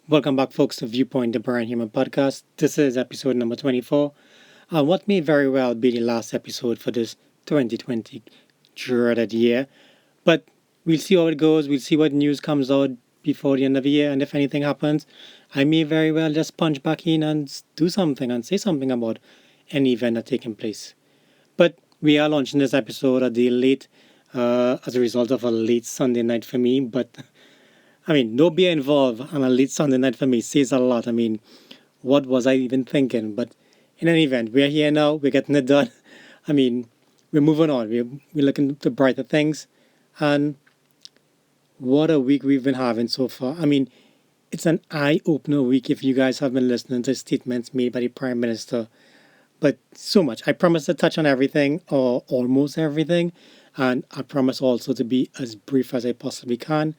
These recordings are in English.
Welcome back, folks, to Viewpoint, the Brian Human podcast. This is episode number 24, and what may very well be the last episode for this 2020 dreaded year. But we'll see how it goes. We'll see what news comes out before the end of the year, and if anything happens, I may very well just punch back in and do something and say something about any event that's taking place. But we are launching this episode a day late as a result of a late Sunday night for me, but no beer involved on a late Sunday night for me says a lot. What was I even thinking? But in any event, we're here now. We're getting it done. I mean, we're moving on. We're looking to brighter things. And what a week we've been having so far. It's an eye-opener week if you guys have been listening to statements made by the Prime Minister. But so much. I promise to touch on everything or almost everything. And I promise also to be as brief as I possibly can.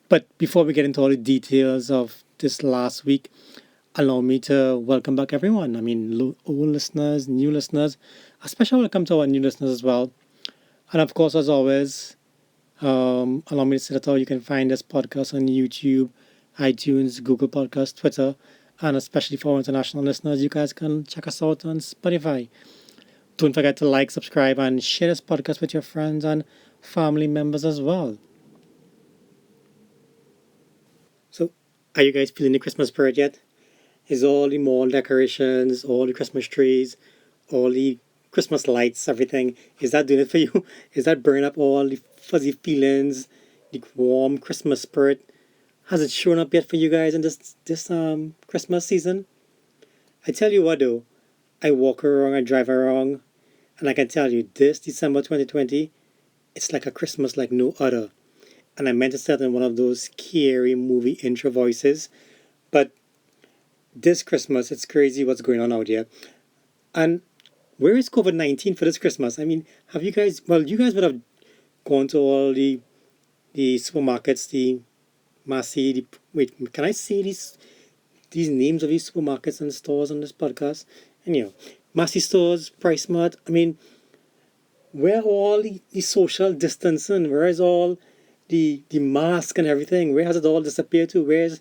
But before we get into all the details of this last week, allow me to welcome back everyone. Old listeners, new listeners, a special welcome to our new listeners as well. And of course, as always, allow me to say that you can find this podcast on YouTube, iTunes, Google Podcasts, Twitter, and especially for international listeners, you guys can check us out on Spotify. Don't forget to like, subscribe, and share this podcast with your friends and family members as well. So, are you guys feeling the Christmas spirit yet? Is all the mall decorations, all the Christmas trees, all the Christmas lights, everything, is that doing it for you? Is that burning up all the fuzzy feelings, the warm Christmas spirit? Has it shown up yet for you guys in this Christmas season? I tell you what though, I walk around, I drive around, and I can tell you this December 2020, it's like a Christmas like no other. And I meant to say it in one of those scary movie intro voices, but this Christmas, it's crazy what's going on out here. And where is COVID-19 for this Christmas? Have you guys, well, you guys would have gone to all the supermarkets, the Massy, wait, can I say these names of these supermarkets and stores on this podcast? Anyhow, Massy stores, Price Mart, where all the social distancing? Where is all the mask and everything? Where has it all disappeared to? Where's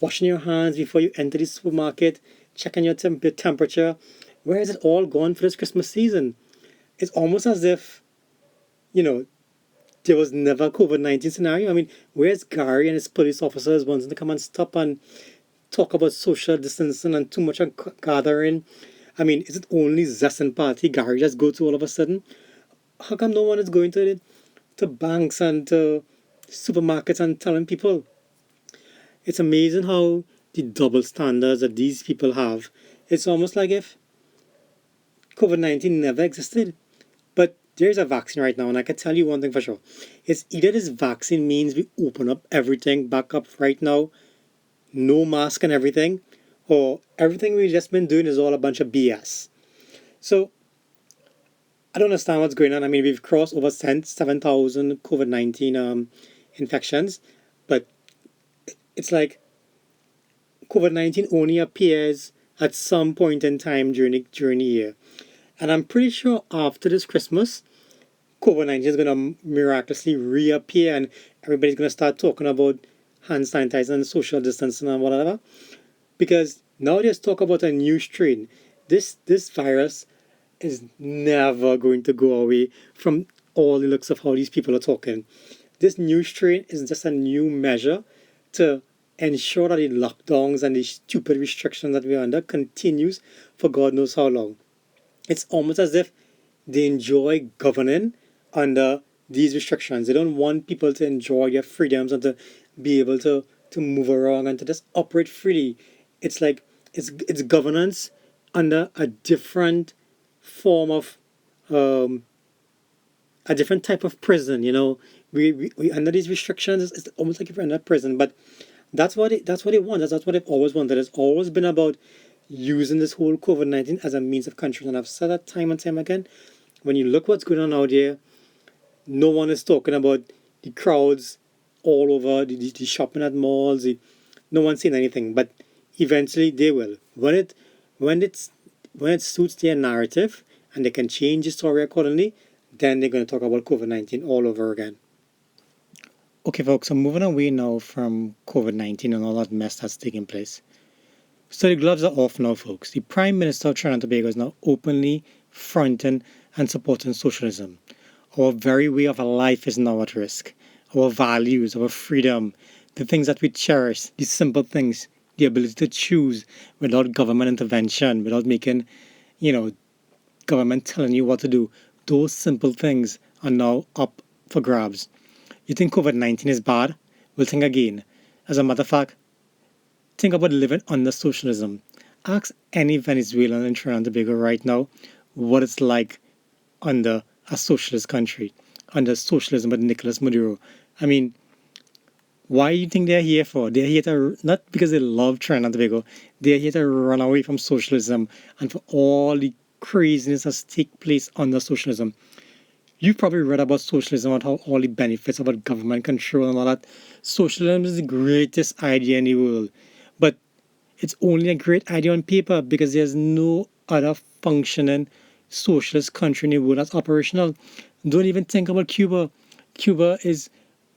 washing your hands before you enter the supermarket, checking your temperature? Where is it all gone for this Christmas season? It's almost as if, there was never a COVID-19 scenario. Where's Gary and his police officers wanting to come and stop and talk about social distancing and too much gathering? Is it only zest and party Gary just go to all of a sudden? How come no one is going to banks and to supermarkets and telling people? It's amazing how the double standards that these people have. It's almost like if COVID-19 never existed. But there's a vaccine right now, and I can tell you one thing for sure. It's either this vaccine means we open up everything back up right now, no mask and everything, or everything we've just been doing is all a bunch of BS. So, I don't understand what's going on. We've crossed over 7,000 COVID-19 infections, but it's like COVID-19 only appears at some point in time during the year. And I'm pretty sure after this Christmas, COVID-19 is going to miraculously reappear and everybody's going to start talking about hand sanitizer and social distancing and whatever. Because now there's talk about a new strain. This virus is never going to go away from all the looks of how these people are talking. This new strain is just a new measure to ensure that the lockdowns and the stupid restrictions that we're under continues for God knows how long. It's almost as if they enjoy governing under these restrictions. They don't want people to enjoy their freedoms and to be able to move around and to just operate freely. It's like it's governance under a different form of a different type of prison. We under these restrictions, it's almost like if you're under prison. But that's what they want. That's what they've always wanted. It's always been about using this whole COVID-19 as a means of control. And I've said that time and time again. When you look what's going on out there, no one is talking about the crowds all over, the shopping at malls. No one's saying anything. But eventually they will. When it suits their narrative and they can change the story accordingly, then they're going to talk about COVID-19 all over again. Okay, folks, I'm moving away now from COVID-19 and all that mess that's taking place. So the gloves are off now, folks. The Prime Minister of Trinidad and Tobago is now openly fronting and supporting socialism. Our very way of life is now at risk. Our values, our freedom, the things that we cherish, these simple things, the ability to choose without government intervention, without making, you know, government telling you what to do. Those simple things are now up for grabs. You think COVID-19 is bad? Well, think again. As a matter of fact, think about living under socialism. Ask any Venezuelan in Trinidad and Tobago right now what it's like under a socialist country, under socialism with Nicolas Maduro. I mean, why do you think they're here for? They're here to, not because they love Trinidad and Tobago, they're here to run away from socialism and for all the craziness that take place under socialism. You've probably read about socialism and how all the benefits about government control and all that. Socialism is the greatest idea in the world. But it's only a great idea on paper because there's no other functioning socialist country in the world that's operational. Don't even think about Cuba. Cuba is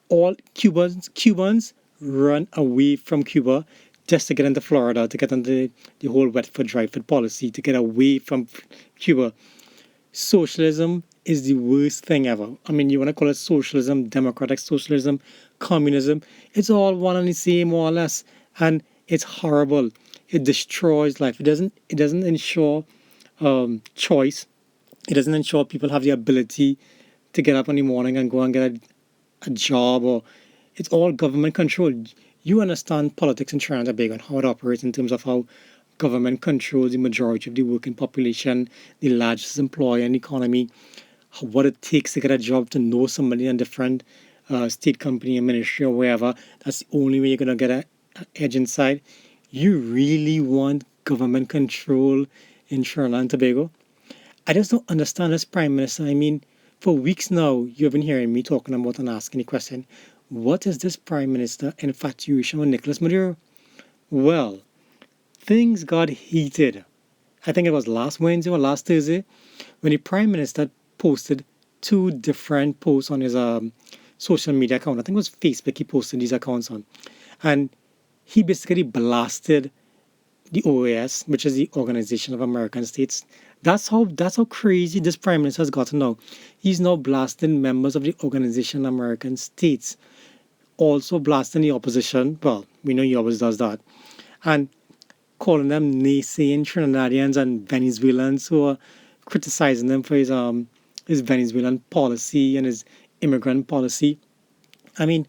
all Cubans run away from Cuba just to get into Florida, to get into the whole wet foot, dry foot policy, to get away from Cuba. Socialism is the worst thing ever. I mean, you want to call it socialism, democratic socialism, communism. It's all one and the same, more or less. And it's horrible. It destroys life. It doesn't ensure choice. It doesn't ensure people have the ability to get up in the morning and go and get a job, or it's all government controlled. You understand politics in Trinidad and Tobago and how it operates in terms of how government controls the majority of the working population, the largest employer in the economy, what it takes to get a job, to know somebody in a different state company, a ministry, or wherever. That's the only way you're going to get an edge inside. You really want government control in Trinidad and Tobago? I just don't understand this Prime Minister. I mean, for weeks now, you've been hearing me talking about and asking the question, what is this Prime Minister infatuation with Nicolas Maduro? Well, things got heated. I think it was last Wednesday or last Thursday when the Prime Minister posted two different posts on his social media account. I think it was Facebook he posted these accounts on. And he basically blasted the OAS, which is the Organization of American States. That's how crazy this Prime Minister has gotten now. He's now blasting members of the Organization of American States, also blasting the opposition. Well, we know he always does that. And calling them naysaying Trinidadians and Venezuelans who are criticizing them for his Venezuelan policy and his immigrant policy. I mean,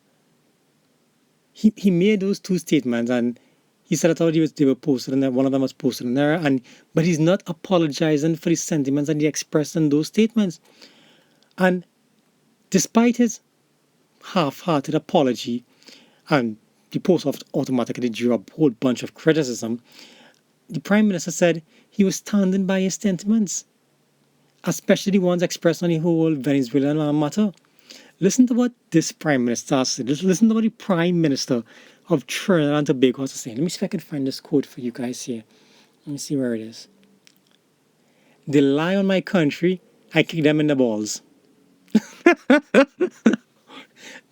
he made those two statements and he said that they were posted and that one of them was posted in there, but he's not apologizing for the sentiments that he expressed in those statements. And despite his half-hearted apology, and the post automatically drew a whole bunch of criticism, the Prime Minister said he was standing by his sentiments, especially the ones expressed on the whole Venezuelan matter. Listen to what this Prime Minister said. Listen to what the Prime Minister of Trinidad and Tobago has to say. Let me see if I can find this quote for you guys here. Let me see where it is. They lie on my country, I kick them in the balls.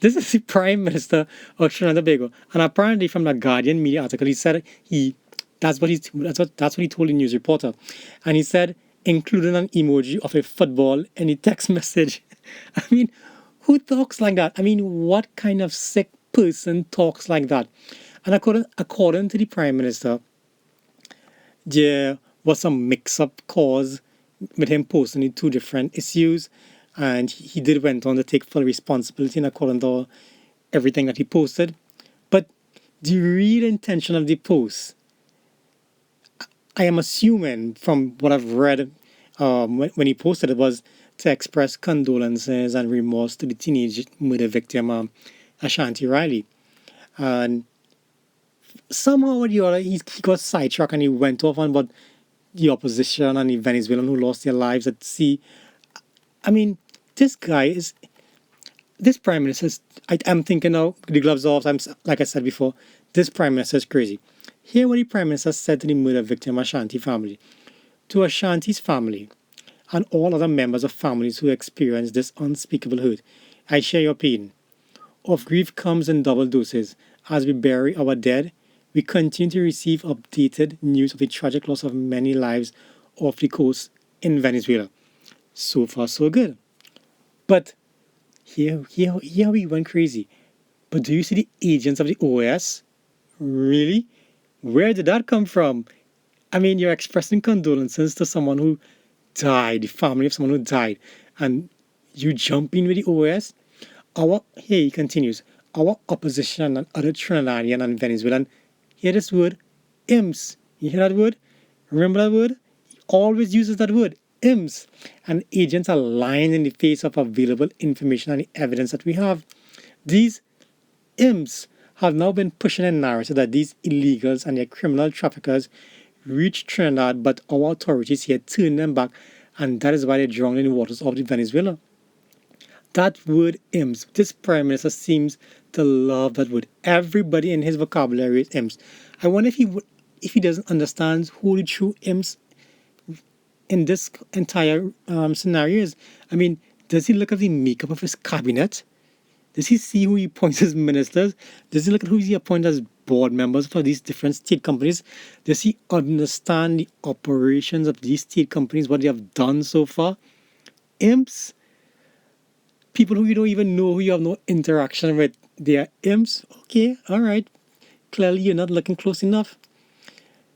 This is the Prime Minister of Trinidad and Tobago. And apparently from the Guardian media article, he said that's what he told the news reporter. And he said, including an emoji of a football in the text message. I mean, who talks like that? I mean, what kind of sick person talks like that? And according to the Prime Minister, there was some mix-up caused with him posting the two different issues, and he did went on to take full responsibility in according to everything that he posted. But the real intention of the post, I am assuming from what I've read when he posted it, was to express condolences and remorse to the teenage murder victim, Ashanti Riley. And somehow or the other, he got sidetracked and he went off on about the opposition and the Venezuelan who lost their lives at sea. I mean, this Prime Minister I'm thinking now, the gloves off, like I said before, this Prime Minister is crazy. Hear what the Prime Minister said to the murder victim Ashanti family. To Ashanti's family and all other members of families who experience this unspeakable hurt, I share your pain. of grief comes in double doses. As we bury our dead, we continue to receive updated news of the tragic loss of many lives off the coast in Venezuela. So far, so good. But here we went crazy. But do you see the agents of the OAS? Really? Where did that come from? I mean, you're expressing condolences to someone who died, the family of someone who died, and you jump in with the OAS? Here he continues, our opposition and other Trinidadian and Venezuelan, hear this word, IMS. You hear that word? Remember that word? He always uses that word, IMS. And agents are lying in the face of available information and the evidence that we have. These IMS have now been pushing a narrative that these illegals and their criminal traffickers reached Trinidad, but our authorities here turned them back, and that is why they drowned in the waters of the Venezuela. That word IMS, this prime minister seems to love that word. Everybody in his vocabulary is IMS. I wonder if he doesn't understand who the true IMS in this entire scenario is. I mean, does he look at the makeup of his cabinet? Does he see who he appoints as ministers? Does he look at who he appoints as board members for these different state companies? Does he understand the operations of these state companies, what they have done so far? Imps, people who you don't even know, who you have no interaction with, they are imps. Okay, all right. Clearly, you're not looking close enough.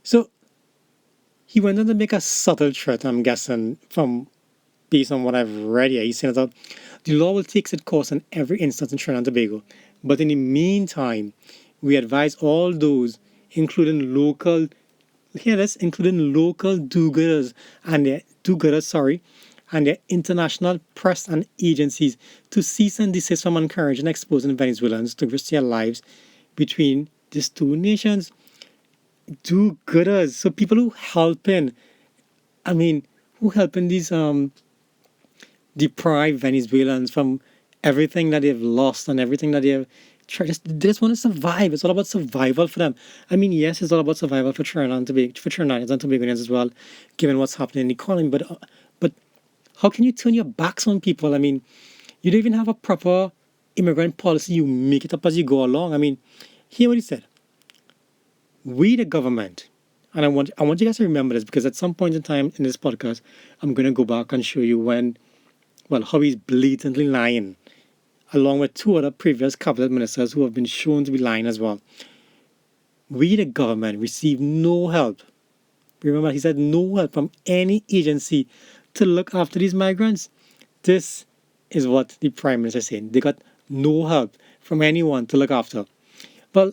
So he went on to make a subtle threat, I'm guessing, based on what I've read here. He's saying that the law will take its course in every instance in Trinidad and Tobago. But in the meantime, we advise all those, including local do-gooders and their international press and agencies to cease and desist from encouraging and exposing Venezuelans to risk their lives between these two nations. Do-gooders, so people who helping these deprived Venezuelans from everything that they've lost and everything that they've tried. They just want to survive. It's all about survival for them. I mean, yes, it's all about survival for Trinidad and Tobagonians as well, given what's happening in the economy. But how can you turn your backs on people? I mean, you don't even have a proper immigrant policy. You make it up as you go along. I mean, hear what he said. We, the government, and I want you guys to remember this, because at some point in time in this podcast, I'm going to go back and show you how he's blatantly lying, along with two other previous cabinet ministers who have been shown to be lying as well. We, the government, receive no help. Remember, he said no help from any agency to look after these migrants. This is what the Prime Minister is saying. They got no help from anyone to look after. Well,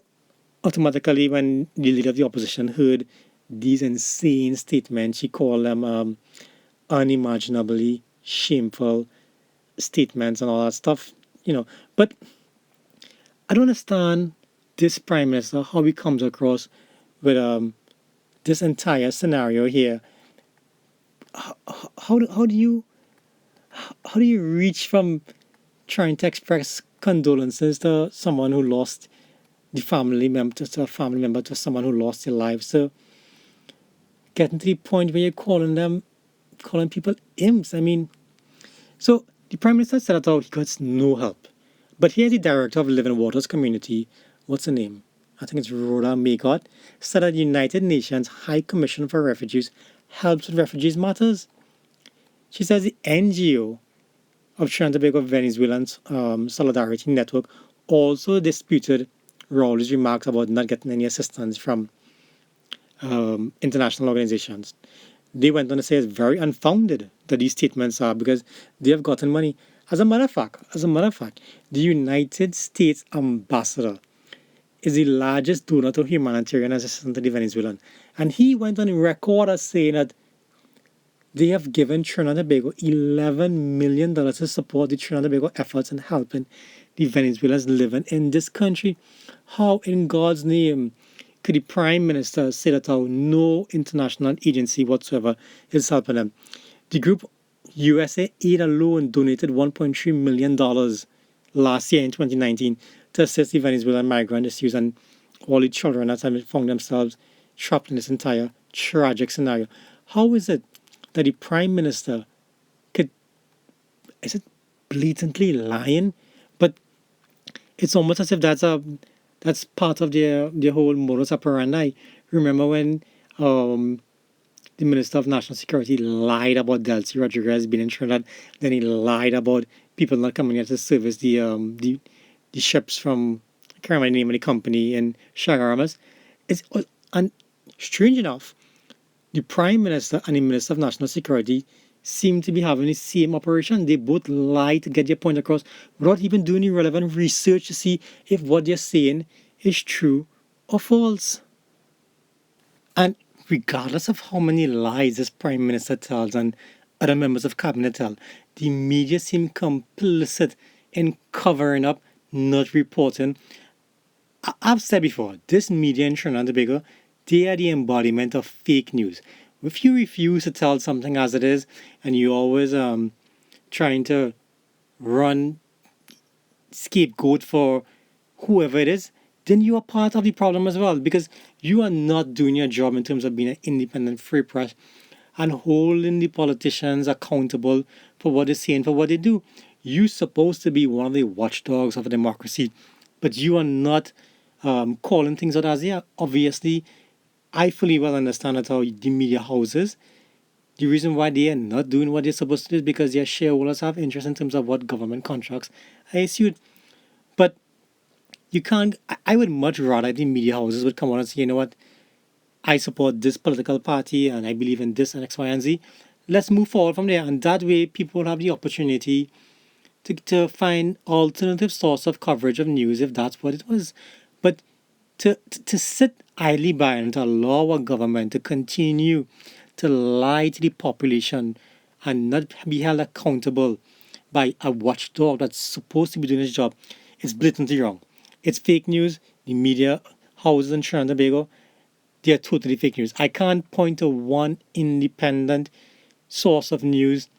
automatically, when the leader of the opposition heard these insane statements, she called them unimaginably shameful statements and all that stuff, But I don't understand this Prime Minister, how he comes across with this entire scenario here. How do you reach from trying to express condolences to someone who lost a family member to someone who lost their lives, so getting to the point where you're calling people imps? I mean, so the Prime Minister said that he got no help. But here's the director of Living Waters Community, what's her name? I think it's Rhoda Maycott, said that the United Nations High Commission for Refugees helps with refugees matters. She says the NGO of Trinidad and Tobago Venezuelan Solidarity Network also disputed Rowley's remarks about not getting any assistance from international organizations. They went on to say it's very unfounded that these statements are, because they have gotten money. As a matter of fact, the United States ambassador is the largest donor to humanitarian assistance to the Venezuelan. And he went on record as saying that they have given Trinidad and Tobago $11 million to support the Trinidad and Tobago efforts in helping the Venezuelans living in this country. How in God's name could the Prime Minister say that no international agency whatsoever is helping them? The group USA Aid alone donated $1.3 million last year in 2019 to assist the Venezuelan migrant issues and all the children that have found themselves trapped in this entire tragic scenario. How is it that the Prime Minister is it blatantly lying? But It's almost as if that's part of their whole modus operandi. Remember when um, the Minister of National Security lied about Delcy Rodriguez being in Trinidad, then he lied about people not coming here to service the ships from, I can't remember the name of the company in Shagaramas. It's and strange enough, the Prime Minister and the Minister of National Security seem to be having the same operation. They both lie to get their point across without even doing the relevant research to see if what they're saying is true or false. And regardless of how many lies this Prime Minister tells and other members of Cabinet tell, the media seem complicit in covering up, not reporting. I've said before, this media in Trinidad and Tobago, they are the embodiment of fake news. If you refuse to tell something as it is, and you always trying to run scapegoat for whoever it is, then you are part of the problem as well, because you are not doing your job in terms of being an independent free press and holding the politicians accountable for what they say and for what they do. You're supposed to be one of the watchdogs of democracy, but you are not calling things out as they are. Obviously, I fully well understand that how the media houses, the reason why they are not doing what they're supposed to do is because their shareholders have interest in terms of what government contracts are issued. But you can't, I would much rather the media houses would come on and say, you know what, I support this political party and I believe in this and X, Y, and Z. Let's move forward from there. And that way, people will have the opportunity to find alternative source of coverage of news if that's what it was. But to sit idly by and to allow our government to continue to lie to the population and not be held accountable by a watchdog that's supposed to be doing its job is blatantly wrong. It's fake news. The media houses in Trinidad and Tobago, they're totally fake news. I can't point to one independent source of news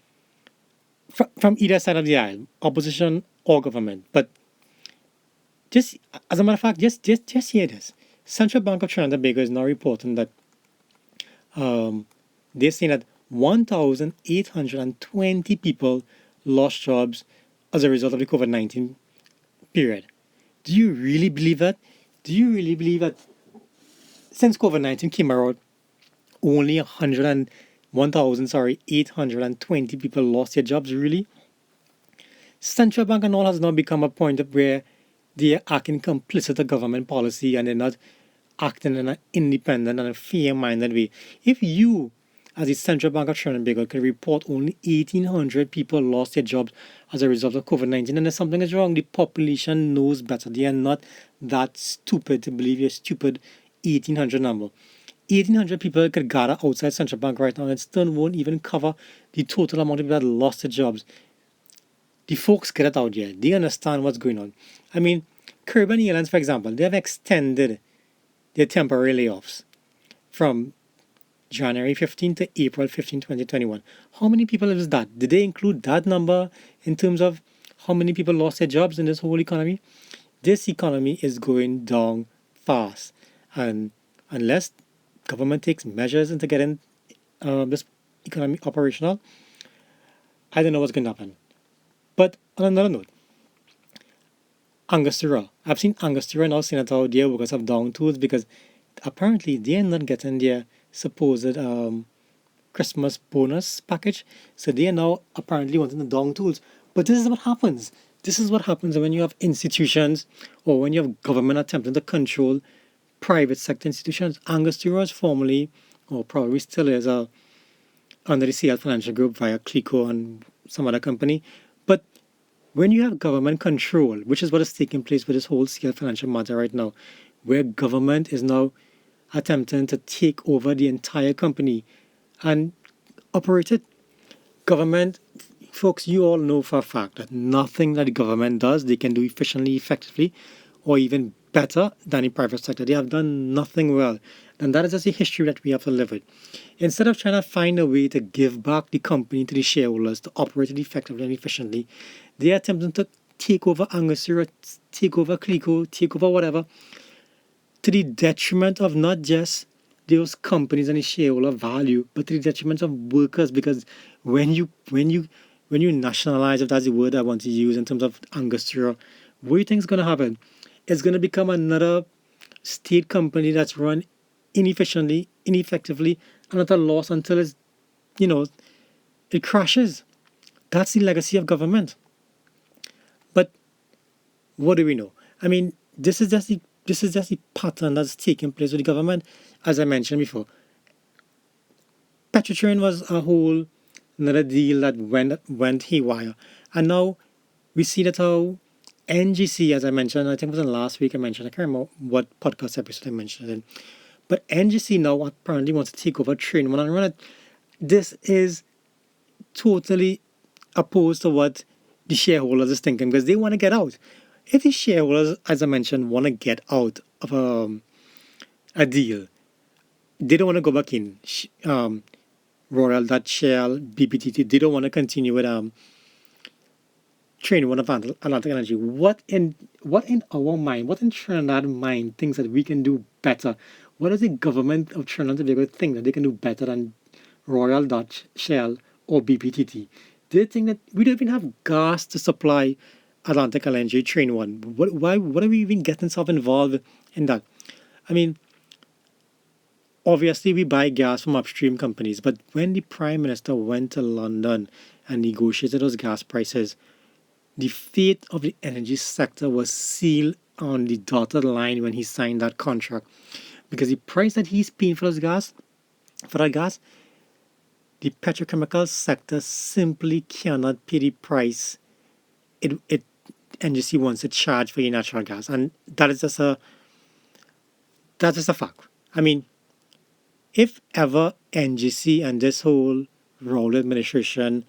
from either side of the aisle, opposition or government. But just as a matter of fact, just hear this. Central Bank of Trinidad and Tobago is now reporting that they're saying that 1,820 people lost jobs as a result of the COVID-19 period. Do you really believe that? Do you really believe that since COVID-19 came around, only 820 people lost their jobs? Really? Central Bank and all has now become a point of where they are acting complicit to government policy and they're not acting in an independent and a fair-minded way. If you, as the Central Bank of Trinidad and Tobago, can report only 1,800 people lost their jobs as a result of COVID-19, then there's something is wrong. The population knows better. They are not that stupid to believe your stupid 1,800 number. 1,800 people could gather outside Central Bank right now and it still won't even cover the total amount of people that lost their jobs. The folks get it out there. They understand what's going on. I mean, Caribbean Airlines, for example, they have extended their temporary layoffs from January 15 to April 15, 2021. How many people is that? Did they include that number in terms of how many people lost their jobs in this whole economy? This economy is going down fast. And unless government takes measures into getting this economy operational, I don't know what's going to happen. But on another note, Angostura. I've seen Angostura now saying that how their workers have down tools because apparently they're not getting their supposed Christmas bonus package. So they are now apparently wanting the down tools. But this is what happens. This is what happens when you have institutions or when you have government attempting to control private sector institutions. Angostura is formerly, or probably still is, under the CL Financial Group via Clico and some other company. But when you have government control, which is what is taking place with this whole CL financial matter right now, where government is now attempting to take over the entire company and operate it. Government, folks, you all know for a fact that nothing that the government does, they can do efficiently, effectively, or even better than the private sector. They have done nothing well. And that is just a history that we have to live with. Instead of trying to find a way to give back the company to the shareholders to operate it effectively and efficiently, they are attempting to take over Angostura, take over Clico, take over whatever, to the detriment of not just those companies and the shareholder value, but to the detriment of workers. Because when you nationalize, if that's the word I want to use in terms of Angostura, what do you think is going to happen? It's going to become another state company that's run inefficiently, ineffectively, and at a loss until it's, you know, it crashes. That's the legacy of government. But what do we know? I mean, this is just the pattern that's taking place with the government. As I mentioned before, Petrotrin was a whole another deal that went haywire, and now we see that how NGC, as I mentioned, I think it was in last week I mentioned, I can't remember what podcast episode I mentioned it in, but NGC now apparently wants to take over Train One and run it. This is totally opposed to what the shareholders is thinking because they want to get out. If the shareholders, as I mentioned, want to get out of a deal, they don't want to go back in. Royal, that Shell, BPTT, they don't want to continue with Train One of Atlantic Energy. What in our mind, what in Trinidad mind thinks that we can do better? What does the government of Trinidad and Tobago think that they can do better than Royal Dutch Shell or BPTT? They think that we don't even have gas to supply Atlantic LNG Train One. What are we even getting ourselves involved in that? I mean, obviously we buy gas from upstream companies, but when the Prime Minister went to London and negotiated those gas prices, the fate of the energy sector was sealed on the dotted line when he signed that contract. Because the price that he's paying for that gas, the petrochemical sector simply cannot pay the price it NGC wants to charge for your natural gas. And that's just a fact. I mean, if ever NGC and this whole Rowley administration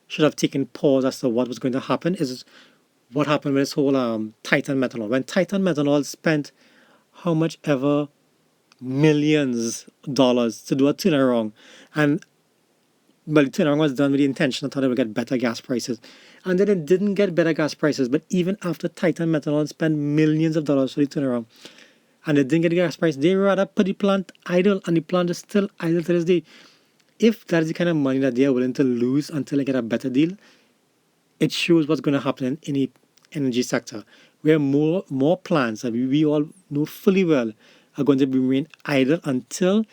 should have taken pause as to what was going to happen is what happened with this whole Titan Methanol. When Titan Methanol spent how much ever millions dollars to do a turnaround, and well, the turnaround was done with the intention that they would get better gas prices, and then it didn't get better gas prices. But even after Titan Methanol spent millions of dollars for the turnaround, and they didn't get the gas price, they rather put the plant idle, and the plant is still idle to this day. If that is the kind of money that they are willing to lose until they get a better deal, it shows what's going to happen in the energy sector, where more plants that we all know fully well are going to remain idle until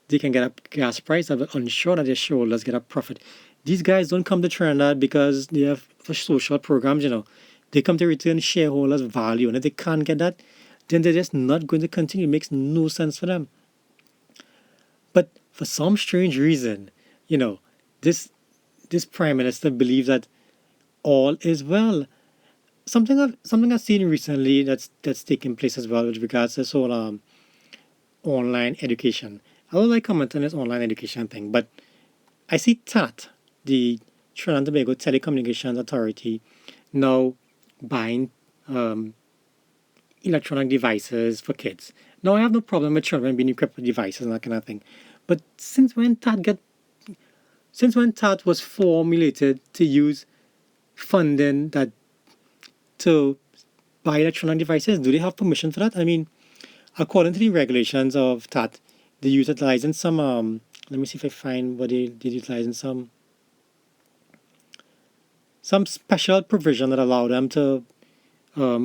they can get a gas price that will ensure that their shareholders get a profit. These guys don't come to Trinidad because they have for social programs, They come to return shareholders value, and if they can't get that, then they're just not going to continue. It makes no sense for them. But for some strange reason, this this prime minister believes that all is well. Something I've seen recently that's taking place as well with regards to this whole online education. I don't like comment on this online education thing, but I see TAT, the Trinidad and Tobago Telecommunications Authority, now buying electronic devices for kids. Now I have no problem with children being equipped with devices and that kind of thing, but since when TAT was formulated to use funding that to buy electronic devices, do they have permission for that? I mean, according to the regulations of TAT, they utilizing some let me see if I find what they utilizing some special provision that allow them to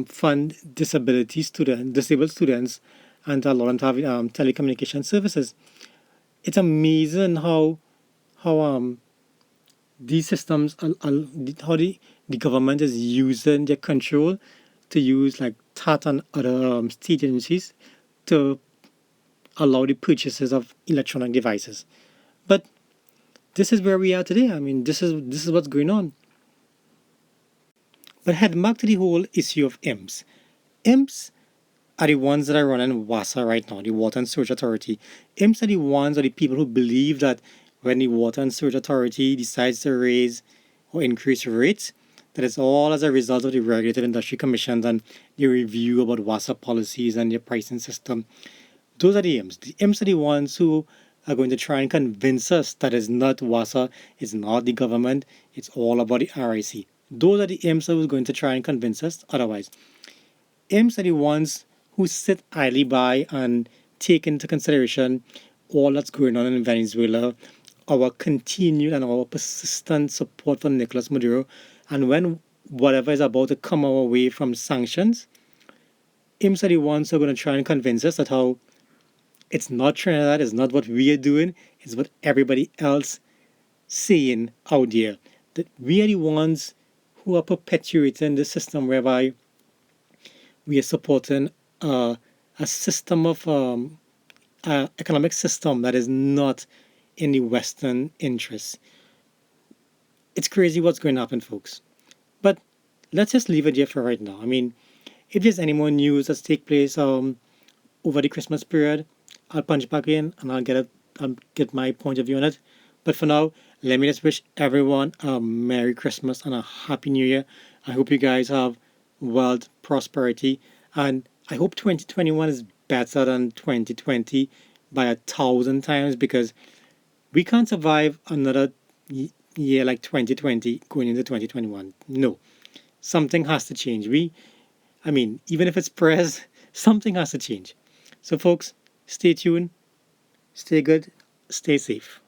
fund disabled students and to allow them to have telecommunication services. It's amazing how these systems how the government is using their control to use like TAT and other state agencies to allow the purchases of electronic devices. But this is where we are today. I mean, this is what's going on. But head back to the whole issue of IMPs. IMPs are the ones that are running WASA right now, the Water and Sewerage Authority. IMPs are the ones, or the people who believe that when the Water and Sewerage Authority decides to raise or increase rates, that it's all as a result of the Regulated Industry Commissions and the review about WASA policies and their pricing system. Those are the IMPs. The IMPs are the ones who are going to try and convince us that it's not WASA, it's not the government, it's all about the RIC. Those are the IMPs who are going to try and convince us otherwise. IMPs are the ones who sit idly by and take into consideration all that's going on in Venezuela, our continued and our persistent support for Nicolas Maduro. And when whatever is about to come our way from sanctions, IMS are the ones who are going to try and convince us that how it's not Trinidad, it's not what we are doing, it's what everybody else saying out there. That we are the ones who are perpetuating the system whereby we are supporting a system of economic system that is not in the Western interest. It's crazy what's going to happen, folks. But let's just leave it here for right now. I mean, if there's any more news that's take place over the Christmas period, I'll punch back in and I'll get my point of view on it. But for now, let me just wish everyone a Merry Christmas and a Happy New Year. I hope you guys have wealth, prosperity, and I hope 2021 is better than 2020 by 1,000 times, because we can't survive another year like 2020 going into 2021. No, something has to change. I mean, even if it's prayers, something has to change. So, folks, stay tuned, stay good, stay safe.